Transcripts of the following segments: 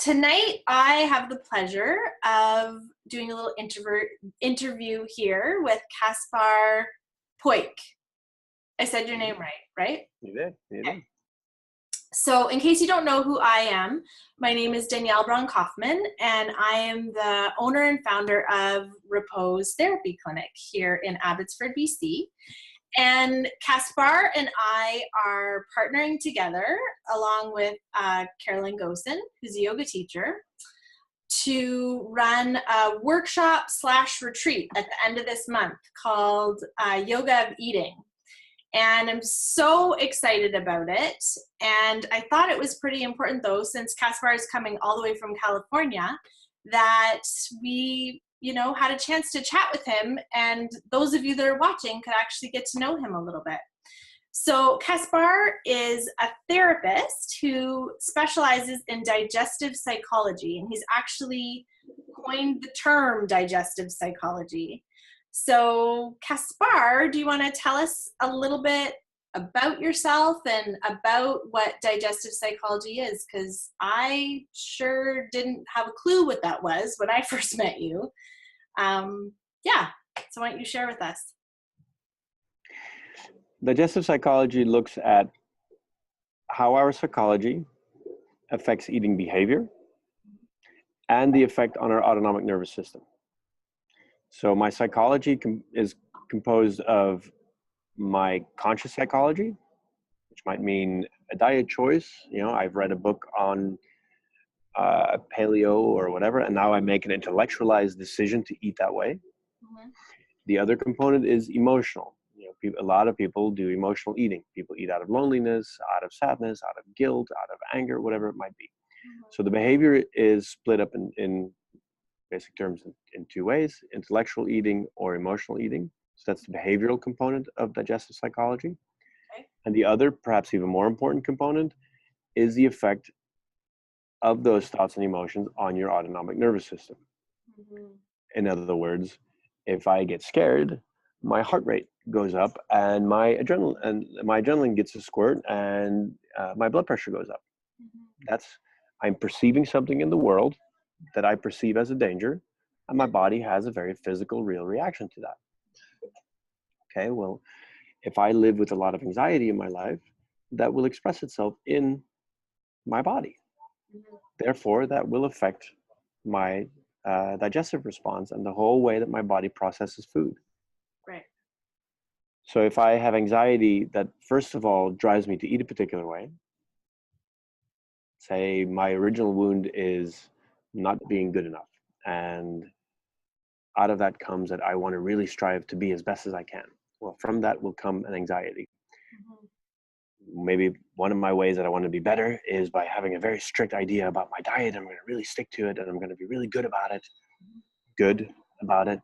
Tonight, I have the pleasure of doing a little interview here with Caspar Poyck. I said your name right? You did. Okay. So in case you don't know who I am, my name is Braun-Kauffman, and I am the owner and founder of Repose Therapy Clinic here in Abbotsford, BC. And Caspar and I are partnering together, along with Carolyn Gosen, who's a yoga teacher, to run a workshop/retreat at the end of this month called Yoga of Eating. And I'm so excited about it. And I thought it was pretty important, though, since Caspar is coming all the way from California, that we, had a chance to chat with him. And those of you that are watching could actually get to know him a little bit. So Caspar is a therapist who specializes in digestive psychology. And he's actually coined the term digestive psychology. So, Caspar, do you want to tell us a little bit about yourself and about what digestive psychology is? Because I sure didn't have a clue what that was when I first met you. So why don't you share with us? Digestive psychology looks at how our psychology affects eating behavior and the effect on our autonomic nervous system. So my psychology is composed of my conscious psychology, which might mean a diet choice. I've read a book on paleo or whatever, and now I make an intellectualized decision to eat that way. Mm-hmm. The other component is emotional. A lot of people do emotional eating. People eat out of loneliness, out of sadness, out of guilt, out of anger, whatever it might be. Mm-hmm. So the behavior is split up in basic terms in two ways: intellectual eating or emotional eating. So that's the behavioral component of digestive psychology. Okay. And the other, perhaps even more important component, is the effect of those thoughts and emotions on your autonomic nervous system. Mm-hmm. In other words, if I get scared, my heart rate goes up and my adrenaline gets a squirt and my blood pressure goes up. Mm-hmm. I'm perceiving something in the world that I perceive as a danger, and my body has a very physical, real reaction to that. Okay, well, if I live with a lot of anxiety in my life, that will express itself in my body. Mm-hmm. Therefore, that will affect my digestive response and the whole way that my body processes food. Right. So if I have anxiety that, first of all, drives me to eat a particular way, say my original wound is not being good enough, and out of that comes that I want to really strive to be as best as I can. Well, from that will come an anxiety. Mm-hmm. Maybe one of my ways that I want to be better is by having a very strict idea about my diet. I'm going to really stick to it, and I'm going to be really good about it. Mm-hmm.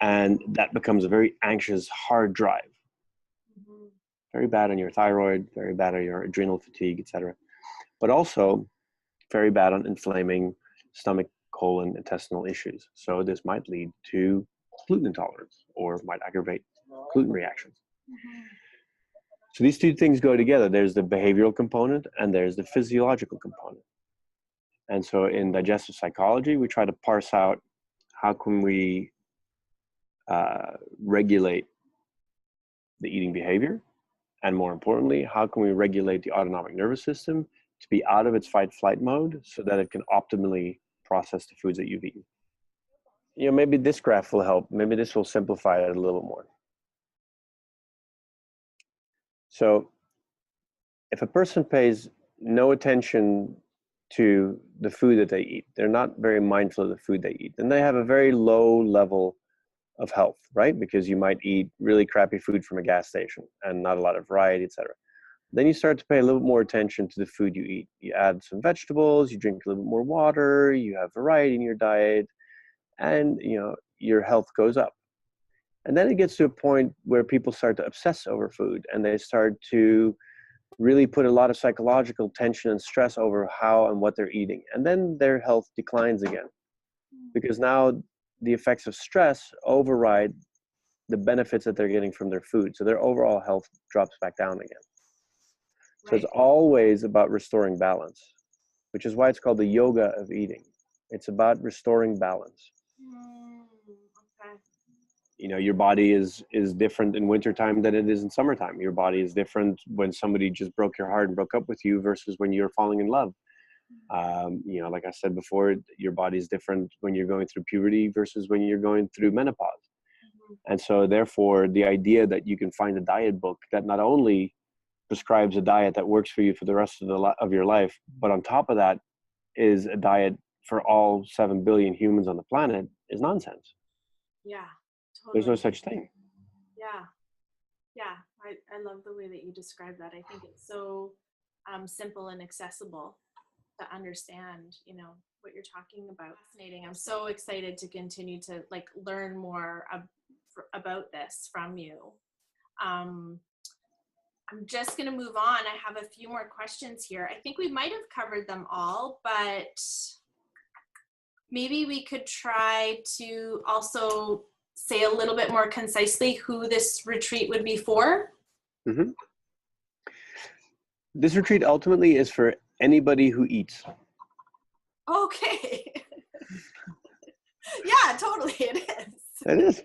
And that becomes a very anxious, hard drive. Mm-hmm. Very bad on your thyroid, very bad on your adrenal fatigue, etc. But also very bad on inflaming stomach, colon, intestinal issues. So this might lead to gluten intolerance or might aggravate gluten reactions. Mm-hmm. So these two things go together. There's the behavioral component and there's the physiological component. And so in digestive psychology, we try to parse out how can we regulate the eating behavior, and more importantly, how can we regulate the autonomic nervous system to be out of its fight-flight mode so that it can optimally process the foods that you've eaten. Maybe this graph will help. Maybe this will simplify it a little more. So if a person pays no attention to the food that they eat, they're not very mindful of the food they eat, then they have a very low level of health, right? Because you might eat really crappy food from a gas station and not a lot of variety, etc. Then you start to pay a little more attention to the food you eat. You add some vegetables, you drink a little bit more water, you have variety in your diet, and your health goes up. And then it gets to a point where people start to obsess over food, and they start to really put a lot of psychological tension and stress over how and what they're eating. And then their health declines again, because now the effects of stress override the benefits that they're getting from their food. So their overall health drops back down again. So it's always about restoring balance. which is why it's called the yoga of eating. It's about restoring balance. Okay. You know, your body is different in wintertime than it is in summertime. Your body is different when somebody just broke your heart and broke up with you versus when you're falling in love. You know, like I said before, your body is different when you're going through puberty versus when you're going through menopause. And so therefore, the idea that you can find a diet book that not only prescribes a diet that works for you for the rest of of your life, but on top of that is a diet for all 7 billion humans on the planet is nonsense. Yeah, There's no totally. such thing. Yeah. Yeah. I love the way that you describe that. I think it's so simple and accessible to understand, you know, what you're talking about. Fascinating. I'm so excited to continue to like learn more about this from you. I'm just going to move on. I have a few more questions here. I think we might have covered them all, but maybe we could try to also say a little bit more concisely who this retreat would be for. Mm-hmm. This retreat ultimately is for anybody who eats. Okay. Yeah, totally. It is. It is.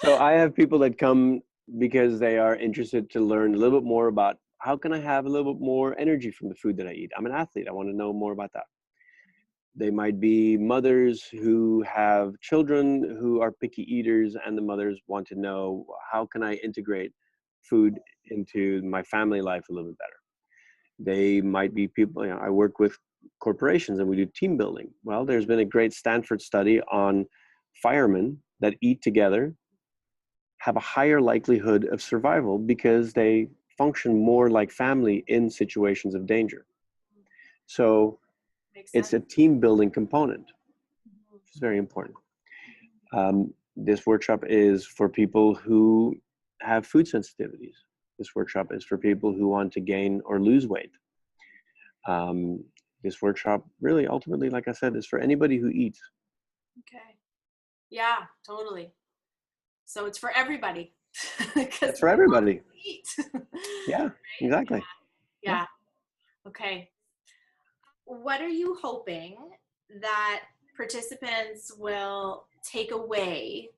So I have people that come because they are interested to learn a little bit more about how can I have a little bit more energy from the food that I eat. I'm an athlete. I want to know more about that. They might be mothers who have children who are picky eaters, and the mothers want to know how can I integrate food into my family life a little bit better. They might be people, you know, I work with corporations and we do team building. Well, there's been a great Stanford study on firemen that eat together have a higher likelihood of survival because they function more like family in situations of danger. So it's a team building component, which is very important. This workshop is for people who have food sensitivities. This workshop is for people who want to gain or lose weight. This workshop really ultimately, like I said, is for anybody who eats. Okay. Yeah, totally. So it's for everybody. It's for everybody. Eat. Yeah, exactly. Yeah. Okay. What are you hoping that participants will take away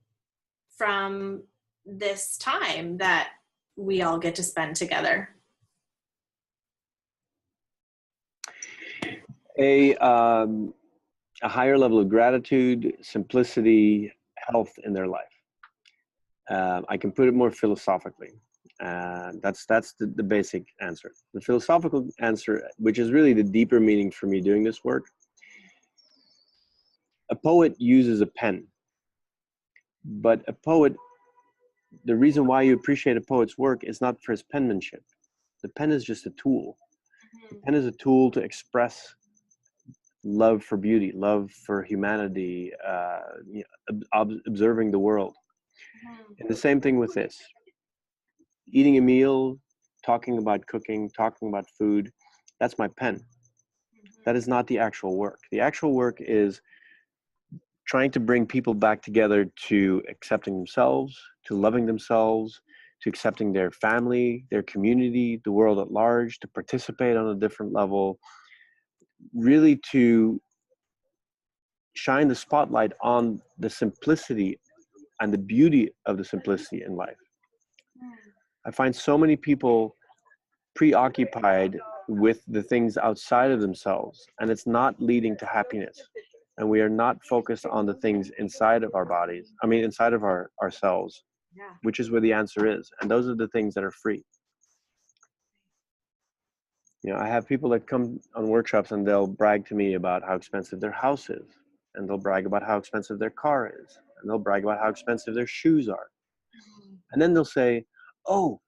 from this time that we all get to spend together? A higher level of gratitude, simplicity, health in their life. I can put it more philosophically. That's the basic answer. The philosophical answer, which is really the deeper meaning for me doing this work. A poet uses a pen, but a poet, the reason why you appreciate a poet's work is not for his penmanship. The pen is just a tool. The pen is a tool to express love for beauty, love for humanity, observing the world. And the same thing with this. Eating a meal, talking about cooking, talking about food, that's my pen. That is not the actual work. The actual work is trying to bring people back together to accepting themselves, to loving themselves, to accepting their family, their community, the world at large, to participate on a different level, really to shine the spotlight on the simplicity and the beauty of the simplicity in life. I find so many people preoccupied with the things outside of themselves, and it's not leading to happiness. And we are not focused on the things inside of our bodies, inside of ourselves, which is where the answer is. And those are the things that are free. You know, I have people that come on workshops and they'll brag to me about how expensive their house is, and they'll brag about how expensive their car is, and they'll brag about how expensive their shoes are. And then they'll say, oh,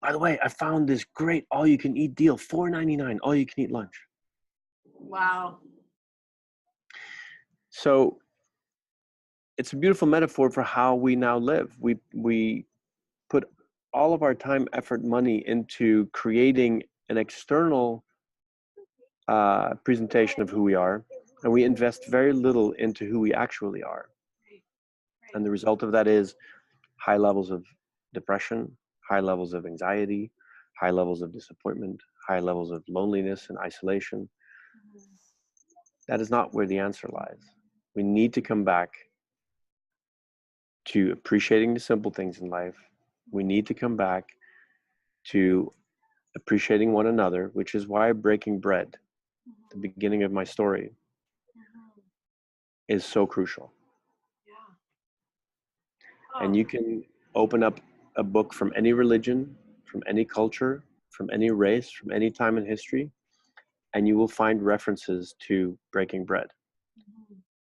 by the way, I found this great all-you-can-eat deal, $4.99, all-you-can-eat lunch. Wow. So it's a beautiful metaphor for how we now live. We put all of our time, effort, money into creating an external presentation of who we are, and we invest very little into who we actually are. And the result of that is high levels of depression, high levels of anxiety, high levels of disappointment, high levels of loneliness and isolation, That is not where the answer lies. We need to come back to appreciating the simple things in life. We need to come back to appreciating one another, which is why breaking bread, the beginning of my story, is so crucial. And you can open up a book from any religion, from any culture, from any race, from any time in history, and you will find references to breaking bread.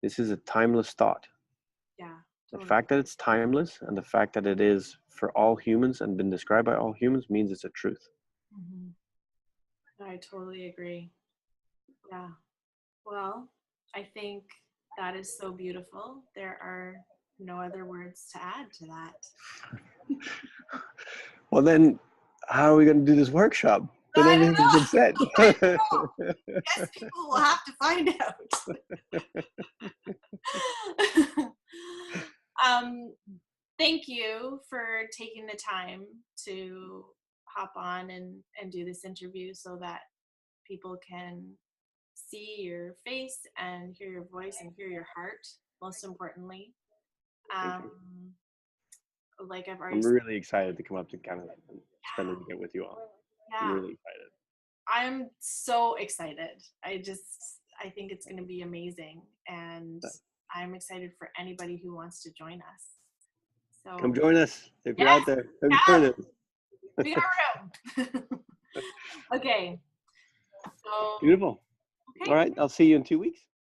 This is a timeless thought. The fact that it's timeless and the fact that it is for all humans and been described by all humans means it's a truth. I totally agree. Yeah. Well, I think that is so beautiful. There are no other words to add to that. Well, then, how are we going to do this workshop? Then everything's been said. I guess people will have to find out. Thank you for taking the time to hop on and do this interview so that people can see your face and hear your voice and hear your heart, most importantly. Like I've already I'm really excited to come up to Canada and spend the weekend with you all. I'm really excited. I'm so excited. I think it's going to be amazing. And I'm excited for anybody who wants to join us. So come join us. If you're out there, come join us. We got room. Okay. So, beautiful. Okay. All right. I'll see you in 2 weeks.